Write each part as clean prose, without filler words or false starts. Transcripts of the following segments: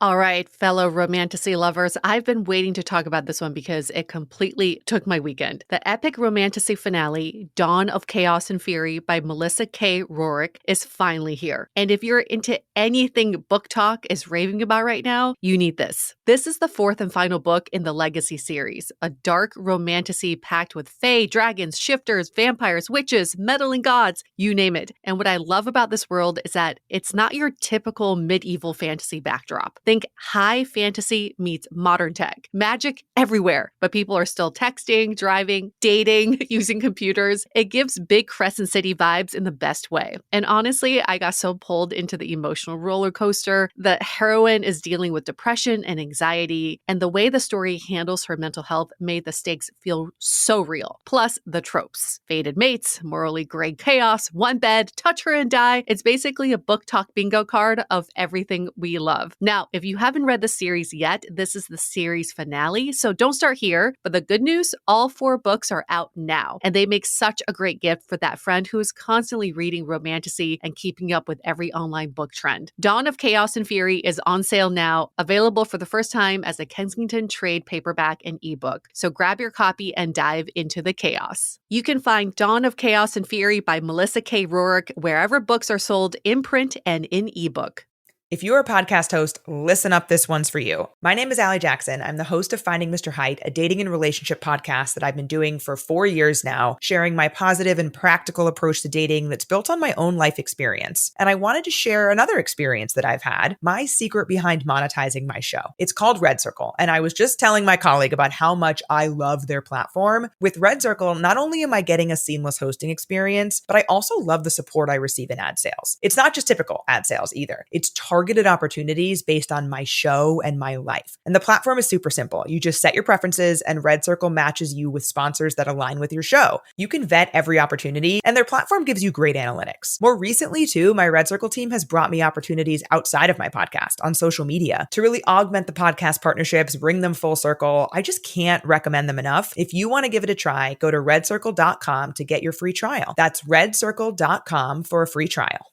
All right, fellow romantasy lovers, I've been waiting to talk about this one because it completely took my weekend. The epic romantasy finale, Dawn of Chaos and Fury by Melissa K. Rorick, is finally here. And if you're into anything Book Talk is raving about right now, you need this. This is the fourth and final book in the Legacy series, a dark romantasy packed with fae, dragons, shifters, vampires, witches, meddling gods, you name it. And what I love about this world is that it's not your typical medieval fantasy backdrop. Think high fantasy meets modern tech. Magic everywhere, but people are still texting, driving, dating, using computers. It gives big Crescent City vibes in the best way. And honestly, I got so pulled into the emotional roller coaster. The heroine is dealing with depression and anxiety, and the way the story handles her mental health made the stakes feel so real. Plus, the tropes. Fated mates, morally gray chaos, one bed, touch her and die. It's basically a Book Talk bingo card of everything we love. Now, if you haven't read the series yet, this is the series finale, so don't start here. But the good news, all 4 books are out now, and they make such a great gift for that friend who is constantly reading romantasy and keeping up with every online book trend. Dawn of Chaos and Fury is on sale now, available for the first time as a Kensington trade paperback and ebook. So grab your copy and dive into the chaos. You can find Dawn of Chaos and Fury by Melissa K. Rorick wherever books are sold in print and in ebook. If you're a podcast host, listen up, this one's for you. My name is Allie Jackson. I'm the host of Finding Mr. Height, a dating and relationship podcast that I've been doing for 4 years now, sharing my positive and practical approach to dating that's built on my own life experience. And I wanted to share another experience that I've had, my secret behind monetizing my show. It's called Red Circle, and I was just telling my colleague about how much I love their platform. With Red Circle, not only am I getting a seamless hosting experience, but I also love the support I receive in ad sales. It's not just typical ad sales either. It's targeted opportunities based on my show and my life. And the platform is super simple. You just set your preferences and Red Circle matches you with sponsors that align with your show. You can vet every opportunity and their platform gives you great analytics. More recently too, my Red Circle team has brought me opportunities outside of my podcast on social media to really augment the podcast partnerships, bring them full circle. I just can't recommend them enough. If you want to give it a try, go to redcircle.com to get your free trial. That's redcircle.com for a free trial.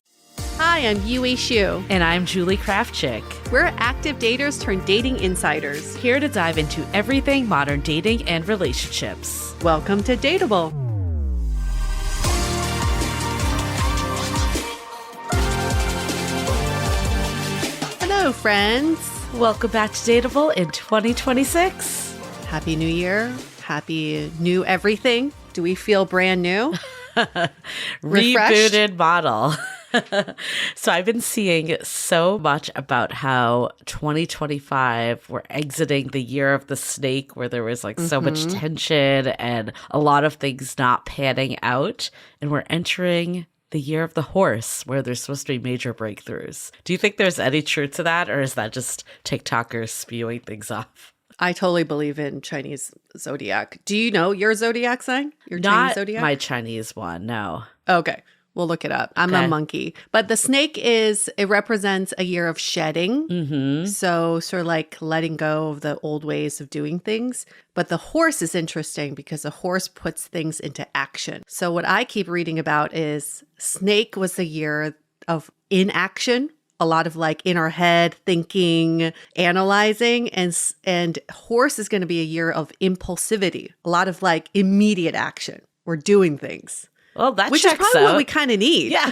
Hi, I'm Yue Xu. And I'm Julie Kraftchick. We're active daters turned dating insiders. Here to dive into everything modern dating and relationships. Welcome to DATEABLE. Hello, friends. Welcome back to DATEABLE in 2026. Happy New Year. Happy new everything. Do we feel brand new? Rebooted model. So I've been seeing so much about how 2025, we're exiting the year of the snake where there was so much tension and a lot of things not panning out. And we're entering the year of the horse where there's supposed to be major breakthroughs. Do you think there's any truth to that, or is that just TikTokers spewing things off? I totally believe in Chinese zodiac. Do you know your zodiac sign? Your Not Chinese zodiac? my Chinese one, no. Okay. We'll look it up. I'm a monkey. But the snake it represents a year of shedding. Mm-hmm. So sort of like letting go of the old ways of doing things. But the horse is interesting because the horse puts things into action. So what I keep reading about is snake was the year of inaction. A lot of in our head thinking, analyzing, and horse is going to be a year of impulsivity. A lot of immediate action. We're doing things. Well, that which checks is probably out. what we kind of need. Yeah.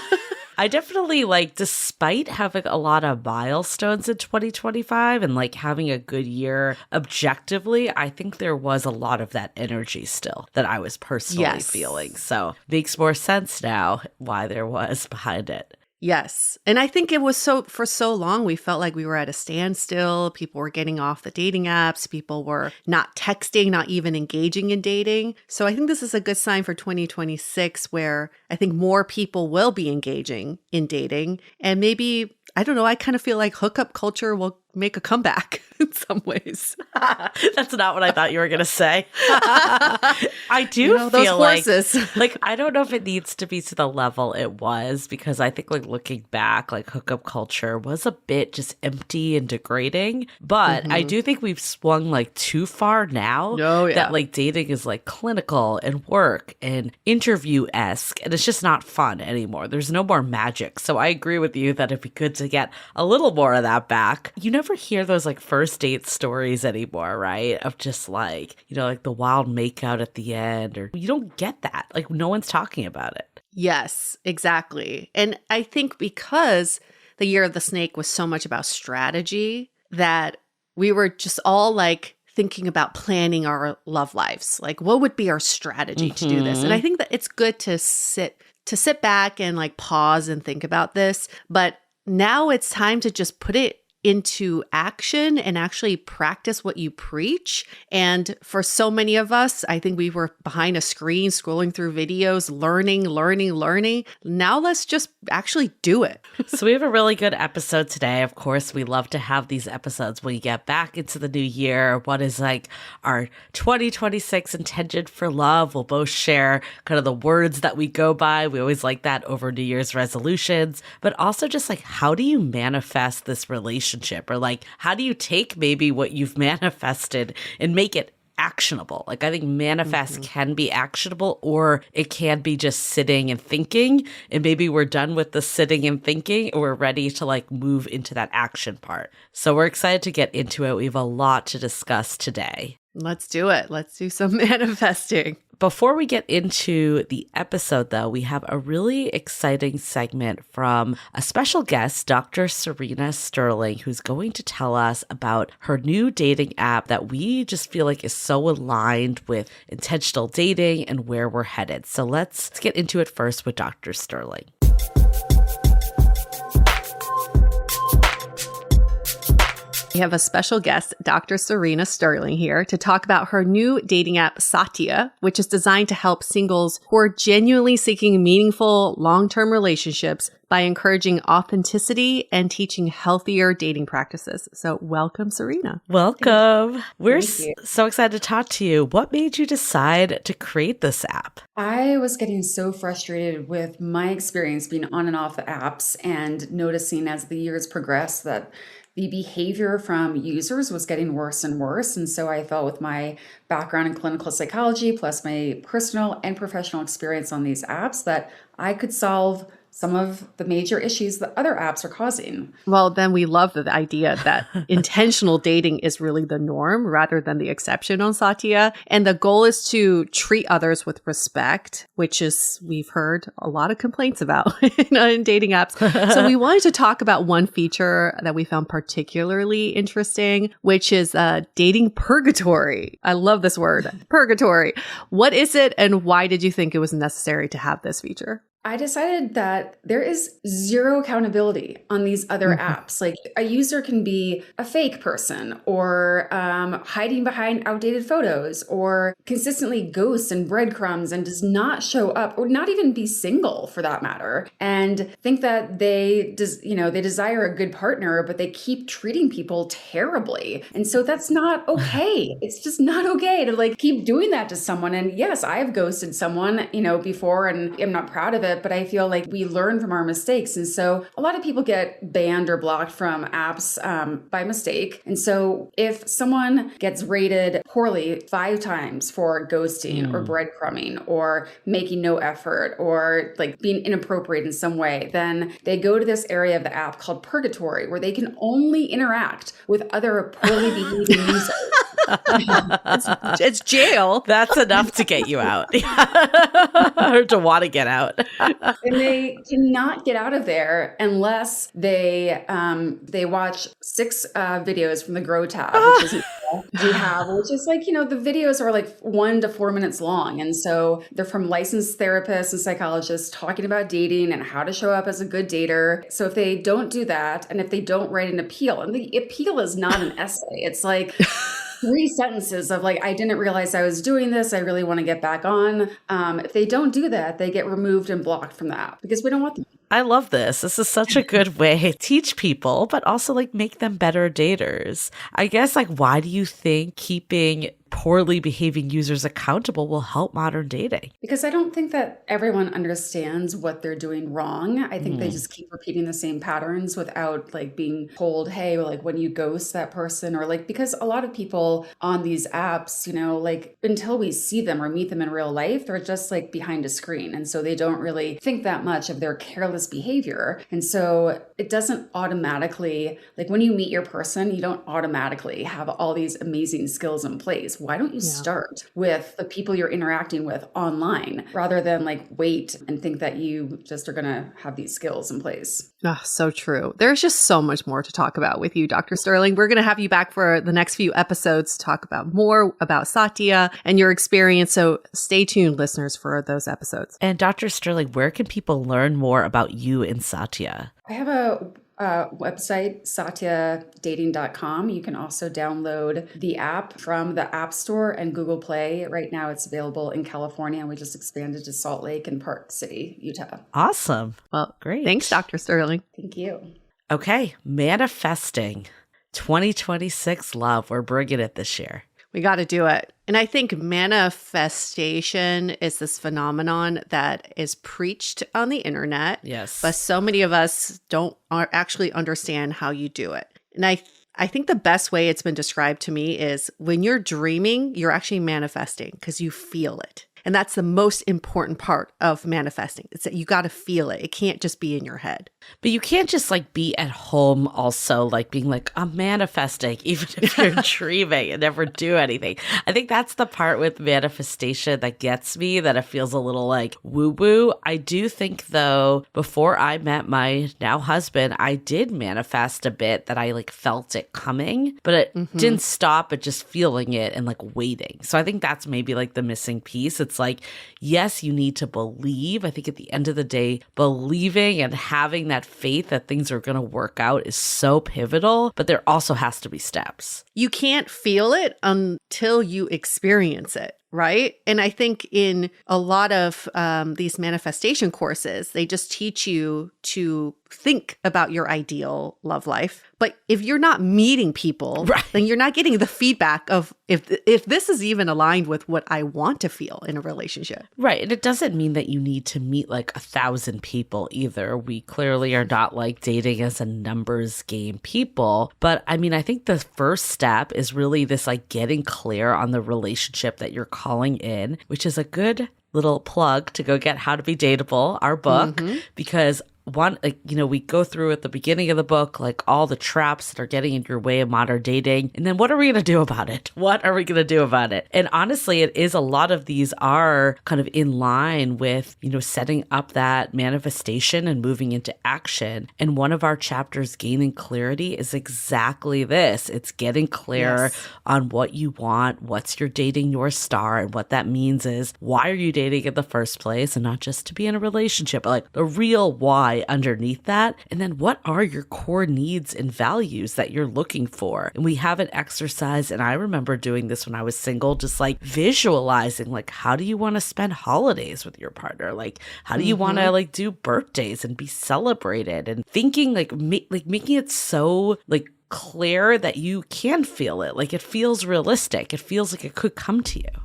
I definitely despite having a lot of milestones in 2025 and having a good year objectively, I think there was a lot of that energy still that I was personally feeling. So makes more sense now why there was behind it. Yes. And I think it was for so long, we felt like we were at a standstill. People were getting off the dating apps. People were not texting, not even engaging in dating. So I think this is a good sign for 2026 where I think more people will be engaging in dating. And maybe, I don't know, I kind of feel like hookup culture will make a comeback. in some ways. That's not what I thought you were going to say. I do those feel horses. like I don't know if it needs to be to the level it was, because I think like looking back, like hookup culture was a bit just empty and degrading. But I do think we've swung like too far now that like dating is like clinical and work and interview-esque, and it's just not fun anymore. There's no more magic. So I agree with you that it'd be good to get a little more of that back. You never hear those like first date stories anymore, right? Of just like, like the wild makeout at the end, or you don't get that. Like no one's talking about it. Yes, exactly. And I think because the year of the snake was so much about strategy that we were just all like thinking about planning our love lives. Like what would be our strategy to do this? And I think that it's good to sit back and like pause and think about this. But now it's time to just put it into action and actually practice what you preach. And for so many of us, I think we were behind a screen scrolling through videos, learning. Now let's just actually do it. So we have a really good episode today. Of course, we love to have these episodes when we get back into the new year. What is like our 2026 intention for love? We'll both share kind of the words that we go by. We always like that over New Year's resolutions, but also just like, how do you manifest this relationship? Or like, how do you take maybe what you've manifested and make it actionable? Like, I think manifest can be actionable, or it can be just sitting and thinking. And maybe we're done with the sitting and thinking, or we're ready to like move into that action part. So we're excited to get into it. We have a lot to discuss today. Let's do it. Let's do some manifesting. Before we get into the episode, though, we have a really exciting segment from a special guest, Dr. Serena Sterling, who's going to tell us about her new dating app that we just feel like is so aligned with intentional dating and where we're headed. So let's get into it first with Dr. Sterling. We have a special guest, Dr. Serena Sterling, here to talk about her new dating app, Satya, which is designed to help singles who are genuinely seeking meaningful, long-term relationships by encouraging authenticity and teaching healthier dating practices. So welcome, Serena. Welcome. We're so excited to talk to you. What made you decide to create this app? I was getting so frustrated with my experience being on and off the apps and noticing as the years progressed that the behavior from users was getting worse and worse. And so I felt, with my background in clinical psychology, plus my personal and professional experience on these apps, that I could solve some of the major issues that other apps are causing. Well, then we love the idea that intentional dating is really the norm rather than the exception on Satya. And the goal is to treat others with respect, which is, we've heard a lot of complaints about in dating apps. So we wanted to talk about one feature that we found particularly interesting, which is dating purgatory. I love this word, purgatory. What is it, and why did you think it was necessary to have this feature? I decided that there is zero accountability on these other apps. Like, a user can be a fake person, or hiding behind outdated photos, or consistently ghosts and breadcrumbs and does not show up, or not even be single for that matter, and think that they desire a good partner, but they keep treating people terribly. And so that's not okay. It's just not okay to like keep doing that to someone. And yes, I have ghosted someone, before, and I'm not proud of it, but I feel like we learn from our mistakes. And so a lot of people get banned or blocked from apps by mistake. And so if someone gets rated poorly 5 times for ghosting or breadcrumbing or making no effort or like being inappropriate in some way, then they go to this area of the app called purgatory, where they can only interact with other poorly behaving users. It's jail. That's enough to get you out or to want to get out. And they cannot get out of there unless they watch 6 videos from the Grow tab, which is which is like, the videos are like 1 to 4 minutes long. And so they're from licensed therapists and psychologists talking about dating and how to show up as a good dater. So if they don't do that, and if they don't write an appeal, and the appeal is not an essay, it's like 3 sentences of like, I didn't realize I was doing this, I really want to get back on. If they don't do that, they get removed and blocked from the app because we don't want them. I love this. This is such a good way to teach people, but also like make them better daters. I guess like, why do you think keeping poorly behaving users accountable will help modern dating? Because I don't think that everyone understands what they're doing wrong. I think they just keep repeating the same patterns without like being told, hey, like when you ghost that person, or like, because a lot of people on these apps, you know, like until we see them or meet them in real life, they're just like behind a screen. And so they don't really think that much of their careless behavior. And so it doesn't automatically, like when you meet your person, you don't automatically have all these amazing skills in place. Why don't you start with the people you're interacting with online rather than like wait and think that you just are going to have these skills in place? Oh, so true. There's just so much more to talk about with you, Dr. Sterling. We're going to have you back for the next few episodes to talk about more about Satya and your experience. So stay tuned, listeners, for those episodes. And Dr. Sterling, where can people learn more about you and Satya? I have a website, satyadating.com. You can also download the app from the App Store and Google Play. Right now it's available in California, and we just expanded to Salt Lake and Park City, Utah. Awesome. Well, great. Thanks, Dr. Sterling. Thank you. Okay, manifesting 2026 love. We're bringing it this year. We got to do it. And I think manifestation is this phenomenon that is preached on the internet. Yes. But so many of us don't actually understand how you do it. And I think the best way it's been described to me is when you're dreaming, you're actually manifesting because you feel it. And that's the most important part of manifesting. It's that you got to feel it. It can't just be in your head. But you can't just like be at home also like being like, I'm manifesting, even if you're dreaming and never do anything. I think that's the part with manifestation that gets me, that it feels a little like woo-woo. I do think though, before I met my now husband, I did manifest a bit, that I like felt it coming, but it didn't stop at just feeling it and like waiting. So I think that's maybe like the missing piece. It's like, yes, you need to believe. I think at the end of the day, believing and having that faith that things are going to work out is so pivotal, but there also has to be steps. You can't feel it until you experience it. Right. And I think in a lot of these manifestation courses, they just teach you to think about your ideal love life. But if you're not meeting people, then you're not getting the feedback of if this is even aligned with what I want to feel in a relationship. Right. And it doesn't mean that you need to meet like 1,000 people either. We clearly are not like dating as a numbers game people. But I mean, I think the first step is really this like getting clear on the relationship that you're calling in, which is a good little plug to go get How to Be Dateable, our book, because one, like, you know, we go through at the beginning of the book, like all the traps that are getting in your way of modern dating. And then what are we going to do about it? What are we going to do about it? And honestly, it is a lot of these are kind of in line with, you know, setting up that manifestation and moving into action. And one of our chapters, Gaining Clarity, is exactly this. It's getting clear on what you want, what's your dating North Star. And what that means is, why are you dating in the first place? And not just to be in a relationship, but like the real why underneath that. And then what are your core needs and values that you're looking for? And we have an exercise, and I remember doing this when I was single, just like visualizing, like, how do you want to spend holidays with your partner? Like, how do you want to like do birthdays and be celebrated? And thinking like, making it so like clear that you can feel it. Like it feels realistic. It feels like it could come to you.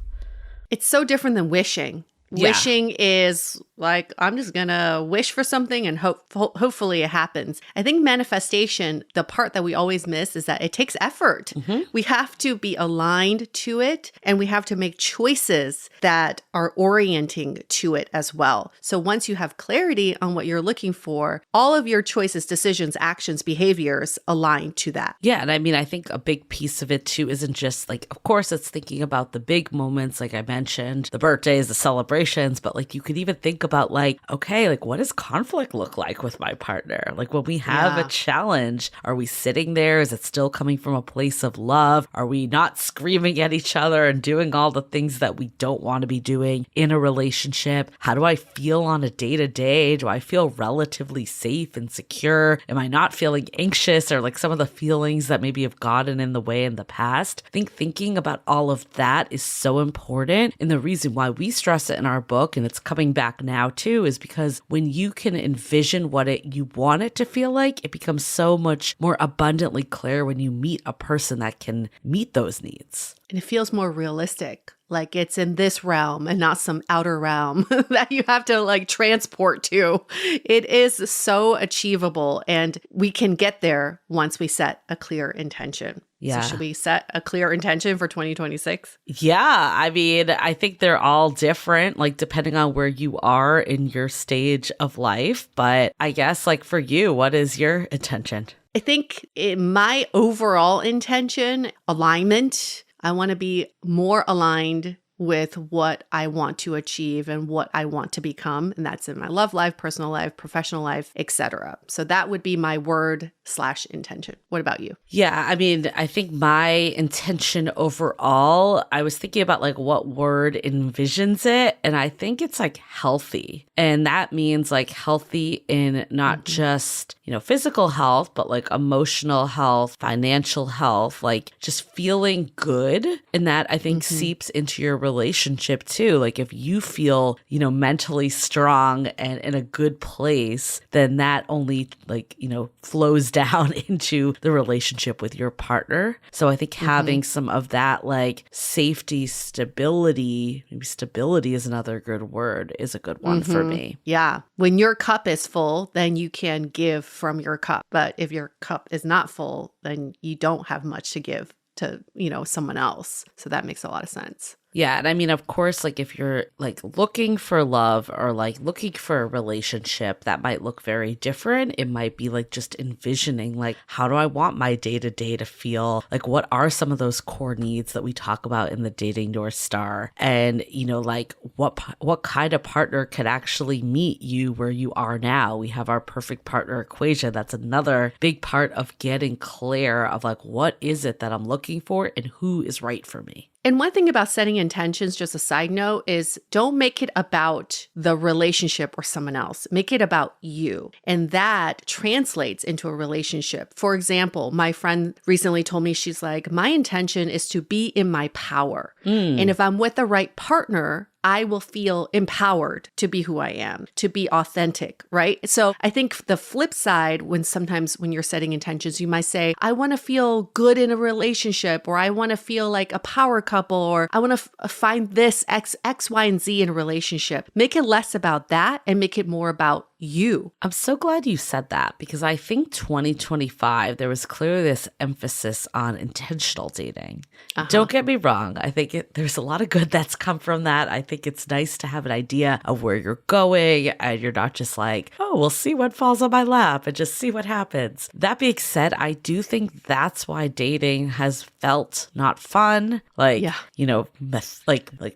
It's so different than wishing. Yeah. Wishing is like, I'm just going to wish for something and hopefully it happens. I think manifestation, the part that we always miss is that it takes effort. We have to be aligned to it, and we have to make choices that are orienting to it as well. So once you have clarity on what you're looking for, all of your choices, decisions, actions, behaviors align to that. Yeah. And I mean, I think a big piece of it too isn't just like, of course, it's thinking about the big moments, like I mentioned, the birthdays, the celebrations, but like you could even think about like, okay, like what does conflict look like with my partner? Like when we have a challenge, are we sitting there? Is it still coming from a place of love? Are we not screaming at each other and doing all the things that we don't want to be doing in a relationship? How do I feel on a day-to-day? Do I feel relatively safe and secure? Am I not feeling anxious, or like some of the feelings that maybe have gotten in the way in the past? I think thinking about all of that is so important. And the reason why we stress it in our our book, and it's coming back now too, is because when you can envision what you want it to feel like, it becomes so much more abundantly clear when you meet a person that can meet those needs. And it feels more realistic. Like it's in this realm and not some outer realm that you have to like transport to. It is so achievable, and we can get there once we set a clear intention. Yeah. So should we set a clear intention for 2026? Yeah. I mean, I think they're all different, like depending on where you are in your stage of life. But I guess like for you, what is your intention? I think my overall intention, alignment, I want to be more aligned with what I want to achieve and what I want to become. And that's in my love life, personal life, professional life, etc. So that would be my word/intention. What about you? Yeah, I mean, I think my intention overall, I was thinking about like what word envisions it. And I think it's like healthy. And that means like healthy in not just, physical health, but like emotional health, financial health, like just feeling good. And that I think seeps into your relationship too. Like if you feel, mentally strong and in a good place, then that only like, flows down into the relationship with your partner. So I think having some of that like safety, stability, maybe stability is another good word, is a good one for me. Yeah. When your cup is full, then you can give from your cup. But if your cup is not full, then you don't have much to give to, someone else. So that makes a lot of sense. Yeah. And I mean, of course, like if you're like looking for love or like looking for a relationship, that might look very different. It might be like just envisioning, like, how do I want my day to day to feel? Like, what are some of those core needs that we talk about in the Dating North Star? And, like what kind of partner could actually meet you where you are now? We have our perfect partner equation. That's another big part of getting clear of like, what is it that I'm looking for and who is right for me? And one thing about setting intentions, just a side note, is don't make it about the relationship or someone else. Make it about you. And that translates into a relationship. For example, my friend recently told me, she's like, my intention is to be in my power. And if I'm with the right partner, I will feel empowered to be who I am, to be authentic, right? So I think the flip side, sometimes when you're setting intentions, you might say, I want to feel good in a relationship, or I want to feel like a power couple, or I want to find this X, Y, and Z in a relationship. Make it less about that and make it more about you. I'm so glad you said that, because I think 2025, there was clearly this emphasis on intentional dating. Don't get me wrong. I think there's a lot of good that's come from that. I think it's nice to have an idea of where you're going, and you're not just like, oh, we'll see what falls on my lap and just see what happens. That being said, I do think that's why dating has felt not fun, like,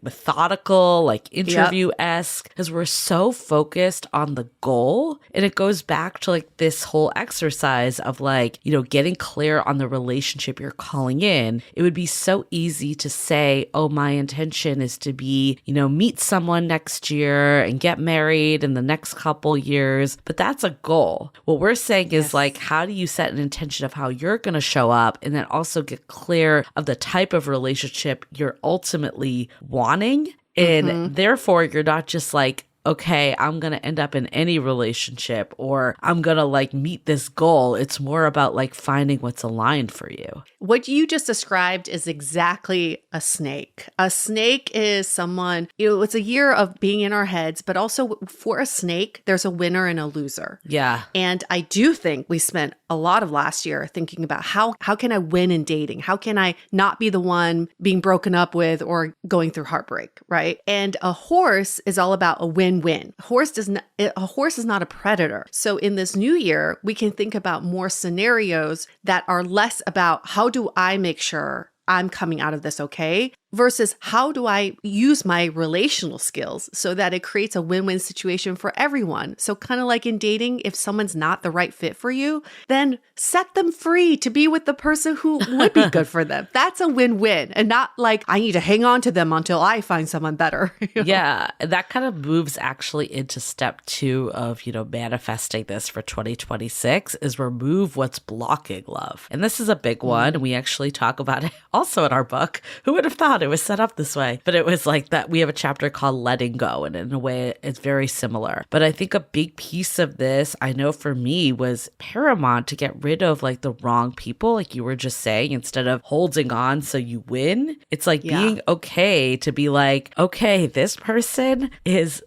methodical, like interview-esque, because we're so focused on the goal. And it goes back to like this whole exercise of like, getting clear on the relationship you're calling in. It would be so easy to say, oh, my intention is to be, meet someone next year and get married in the next couple years. But that's a goal. What we're saying is like, how do you set an intention of how you're going to show up, and then also get clear of the type of relationship you're ultimately wanting? And therefore, you're not just like, okay, I'm going to end up in any relationship, or I'm going to like meet this goal. It's more about like finding what's aligned for you. What you just described is exactly a snake. A snake is someone, it's a year of being in our heads, but also for a snake, there's a winner and a loser. Yeah. And I do think we spent a lot of last year thinking about how can I win in dating? How can I not be the one being broken up with or going through heartbreak, right? And a horse is all about a win-win. A horse is not a predator. So in this new year, we can think about more scenarios that are less about how do I make sure I'm coming out of this okay, versus how do I use my relational skills so that it creates a win-win situation for everyone. So kind of like in dating, if someone's not the right fit for you, then set them free to be with the person who would be good for them. That's a win-win, and not like I need to hang on to them until I find someone better. Yeah, that kind of moves actually into step 2 of, manifesting this for 2026 is remove what's blocking love. And this is a big one. We actually talk about it also in our book. Who would have thought not. It was set up this way. But it was like that. We have a chapter called Letting Go. And in a way, it's very similar. But I think a big piece of this, I know for me, was paramount to get rid of like the wrong people, like you were just saying, instead of holding on so you win. It's like being okay to be like, okay, this person is,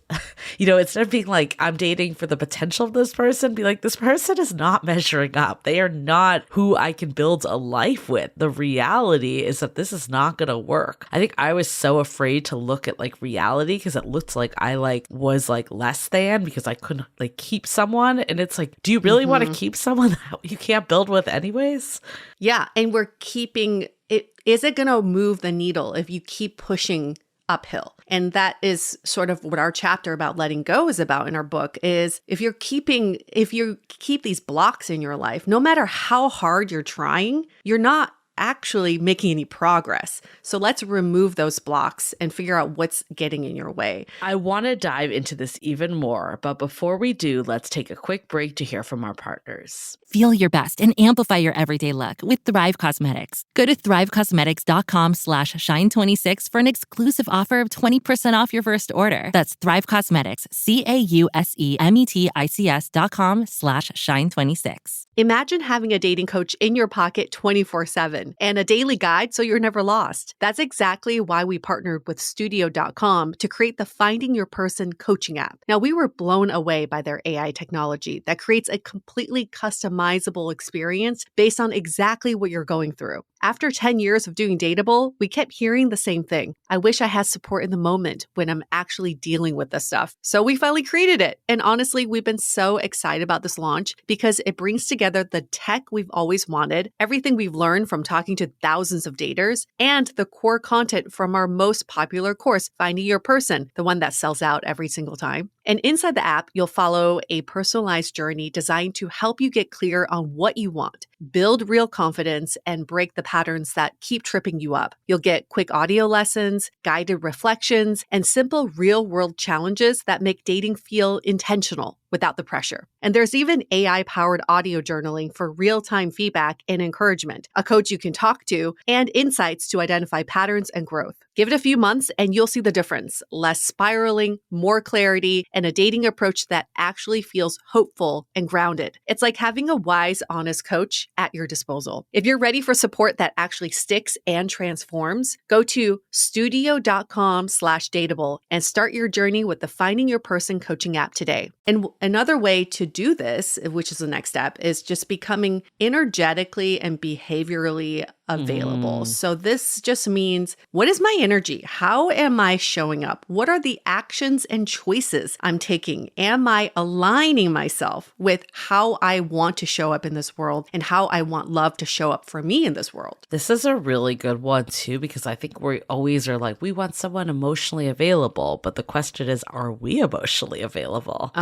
instead of being like, I'm dating for the potential of this person, be like, this person is not measuring up. They are not who I can build a life with. The reality is that this is not going to work. I think I was so afraid to look at like reality because it looked like I like was like less than because I couldn't like keep someone. And it's like, do you really want to keep someone that you can't build with anyways? Yeah. And we're keeping it. Is it going to move the needle if you keep pushing uphill? And that is sort of what our chapter about letting go is about in our book is if you keep these blocks in your life, no matter how hard you're trying, you're not actually making any progress. So let's remove those blocks and figure out what's getting in your way. I want to dive into this even more, but before we do, let's take a quick break to hear from our partners. Feel your best and amplify your everyday look with Thrive Cosmetics. Go to thrivecosmetics.com/shine26 for an exclusive offer of 20% off your first order. That's Thrive Cosmetics, CAUSEMETICS.com/shine26. Imagine having a dating coach in your pocket 24/7 and a daily guide so you're never lost. That's exactly why we partnered with Studio.com to create the Finding Your Person coaching app. Now, we were blown away by their AI technology that creates a completely customizable experience based on exactly what you're going through. After 10 years of doing Dateable, we kept hearing the same thing. I wish I had support in the moment when I'm actually dealing with this stuff. So we finally created it. And honestly, we've been so excited about this launch because it brings together the tech we've always wanted, everything we've learned from talking to thousands of daters, and the core content from our most popular course, Finding Your Person, the one that sells out every single time. And inside the app, you'll follow a personalized journey designed to help you get clear on what you want, build real confidence, and break the patterns that keep tripping you up. You'll get quick audio lessons, guided reflections, and simple real-world challenges that make dating feel intentional without the pressure. And there's even AI-powered audio journaling for real-time feedback and encouragement, a coach you can talk to, and insights to identify patterns and growth. Give it a few months and you'll see the difference. Less spiraling, more clarity, and a dating approach that actually feels hopeful and grounded. It's like having a wise, honest coach at your disposal. If you're ready for support that actually sticks and transforms, go to studio.com/dateable and start your journey with the Finding Your Person coaching app today. And another way to do this, which is the next step, is just becoming energetically and behaviorally available. So this just means, what is my energy? How am I showing up? What are the actions and choices I'm taking? Am I aligning myself with how I want to show up in this world and how I want love to show up for me in this world? This is a really good one too, because I think we always are like, we want someone emotionally available, but the question is, are we emotionally available?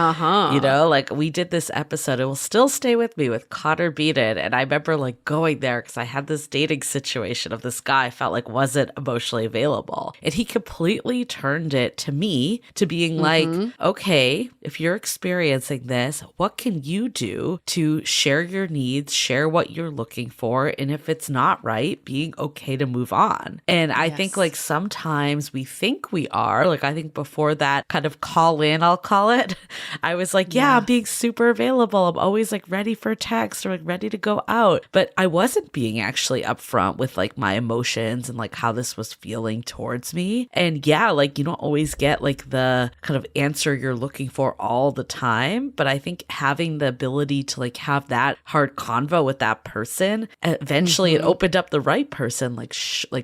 Like we did this episode, it will still stay with me with Connor Beaton. And I remember like going there because I had this dating situation of this guy I felt like wasn't emotionally available. And he completely turned it to me to being like, okay, if you're experiencing this, what can you do to share your needs, share what you're looking for? And if it's not right, being okay to move on. And I think like sometimes we think we are, like I think before that kind of call in, I'll call it, I was like, I'm being super available. I'm always like ready for a text or like ready to go out. But I wasn't being actually upfront with like my emotions and like how this was feeling towards me. And like you don't always get like the kind of answer you're looking for all the time. But I think having the ability to like have that hard convo with that person, eventually it opened up the right person like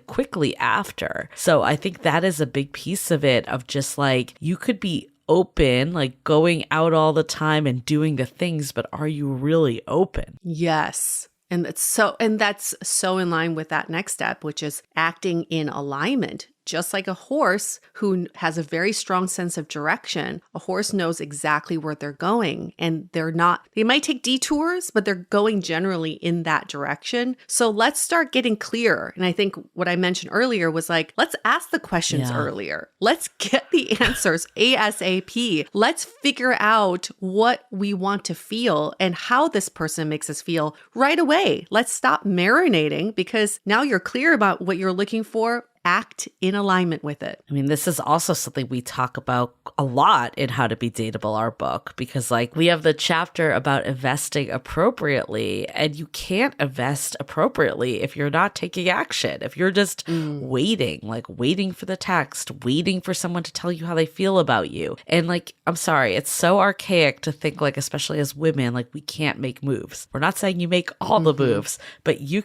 quickly after. So I think that is a big piece of it, of just like you could be open, like going out all the time and doing the things, but are you really open? Yes. And that's so in line with that next step, which is acting in alignment. Just like a horse who has a very strong sense of direction, a horse knows exactly where they're going, and they might take detours, but they're going generally in that direction. So let's start getting clear. And I think what I mentioned earlier was like, let's ask the questions earlier. Let's get the answers ASAP. Let's figure out what we want to feel and how this person makes us feel right away. Let's stop marinating, because now you're clear about what you're looking for. act in alignment with it. I mean, this is also something we talk about a lot in How to Be Dateable, our book, because like we have the chapter about investing appropriately, and you can't invest appropriately if you're not taking action. If you're just waiting for the text, waiting for someone to tell you how they feel about you. And like, I'm sorry, it's so archaic to think like, especially as women, like we can't make moves. We're not saying you make all the moves, but you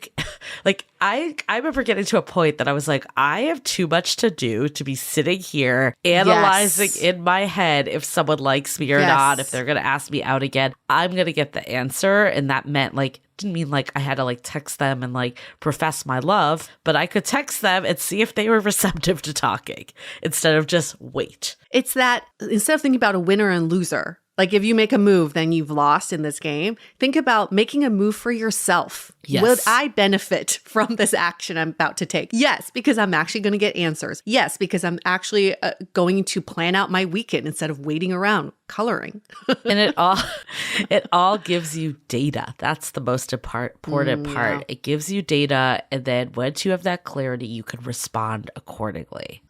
like, I remember getting to a point that I was like, I have too much to do to be sitting here analyzing in my head if someone likes me or not, if they're going to ask me out again. I'm going to get the answer. And that meant like, didn't mean like I had to like text them and like profess my love, but I could text them and see if they were receptive to talking instead of just wait. It's that instead of thinking about a winner and loser, like if you make a move, then you've lost in this game. Think about making a move for yourself. Yes. Will I benefit from this action I'm about to take? Yes, because I'm actually going to get answers. Yes, because I'm actually going to plan out my weekend instead of waiting around coloring. And it all gives you data. That's the most important part. Yeah. It gives you data, and then once you have that clarity, you can respond accordingly.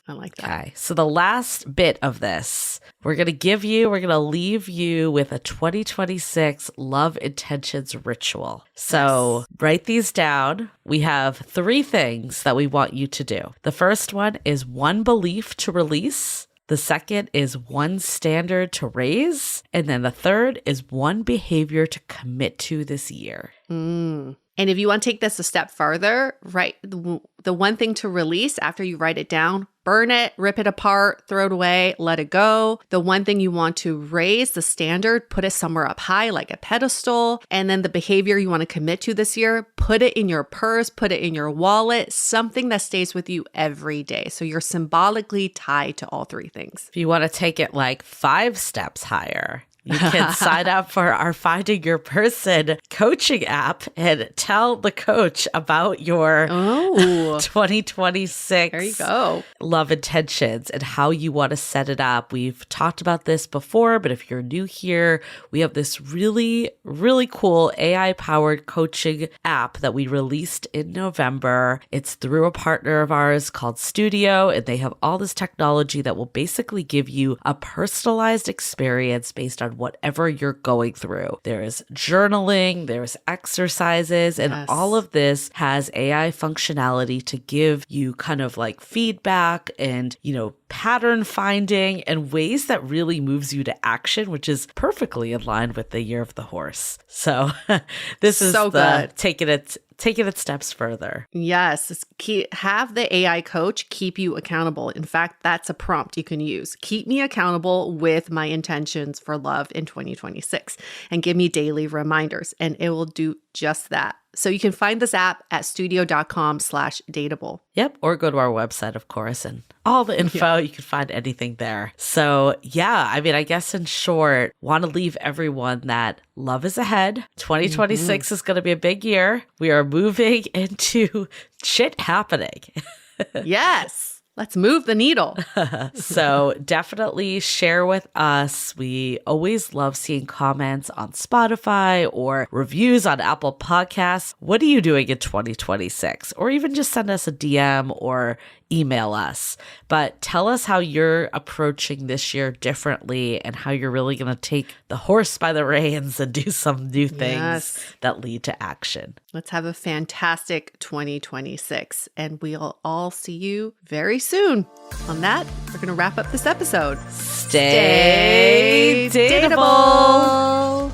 I like that. Okay. So the last bit of this, we're going to leave you with a 2026 love intentions ritual. So write these down. We have 3 things that we want you to do. The first one is 1 belief to release. The second is 1 standard to raise. And then the third is 1 behavior to commit to this year. And if you want to take this a step further, write the 1 thing to release after you write it down, burn it, rip it apart, throw it away, let it go. The 1 thing you want to raise, the standard, put it somewhere up high like a pedestal. And then the behavior you want to commit to this year, put it in your purse, put it in your wallet, something that stays with you every day. So you're symbolically tied to all 3 things. If you want to take it like 5 steps higher, you can sign up for our Finding Your Person coaching app and tell the coach about your 2026 there you go. Love intentions and how you want to set it up. We've talked about this before, but if you're new here, we have this really, really cool AI-powered coaching app that we released in November. It's through a partner of ours called Studio, and they have all this technology that will basically give you a personalized experience based on whatever you're going through. There is journaling, there's exercises, and all of this has AI functionality to give you kind of like feedback and, pattern finding and ways that really moves you to action, which is perfectly in line with the Year of the Horse. So this is so good. Taking it steps further. Yes. Have the AI coach keep you accountable. In fact, that's a prompt you can use. Keep me accountable with my intentions for love in 2026 and give me daily reminders, and it will do just that. So you can find this app at studio.com/dateable. Yep. Or go to our website, of course, and all the info. You can find anything there. So yeah, I mean, I guess in short, want to leave everyone that love is ahead. 2026 is going to be a big year. We are moving into shit happening. Yes. Let's move the needle. So definitely share with us. We always love seeing comments on Spotify or reviews on Apple Podcasts. What are you doing in 2026? Or even just send us a DM or email us. But tell us how you're approaching this year differently and how you're really going to take the horse by the reins and do some new things that lead to action. Let's have a fantastic 2026, and we'll all see you very soon. On that, we're going to wrap up this episode. Stay dateable.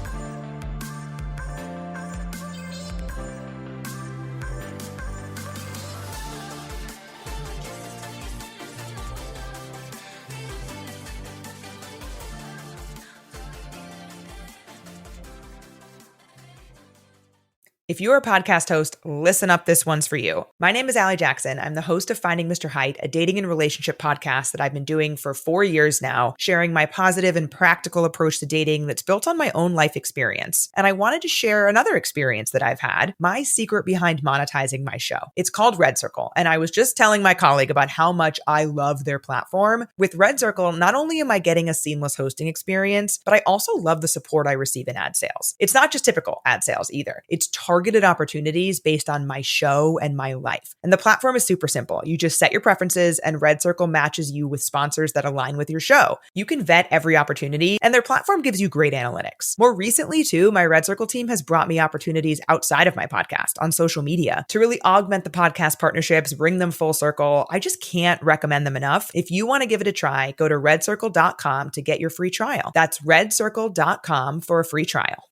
If you're a podcast host, listen up, this one's for you. My name is Allie Jackson. I'm the host of Finding Mr. Height, a dating and relationship podcast that I've been doing for 4 years now, sharing my positive and practical approach to dating that's built on my own life experience. And I wanted to share another experience that I've had, my secret behind monetizing my show. It's called Red Circle, and I was just telling my colleague about how much I love their platform. With Red Circle, not only am I getting a seamless hosting experience, but I also love the support I receive in ad sales. It's not just typical ad sales either. It's targeted targeted opportunities based on my show and my life. And the platform is super simple. You just set your preferences and Red Circle matches you with sponsors that align with your show. You can vet every opportunity and their platform gives you great analytics. More recently too, my Red Circle team has brought me opportunities outside of my podcast on social media to really augment the podcast partnerships, bring them full circle. I just can't recommend them enough. If you want to give it a try, go to redcircle.com to get your free trial. That's redcircle.com for a free trial.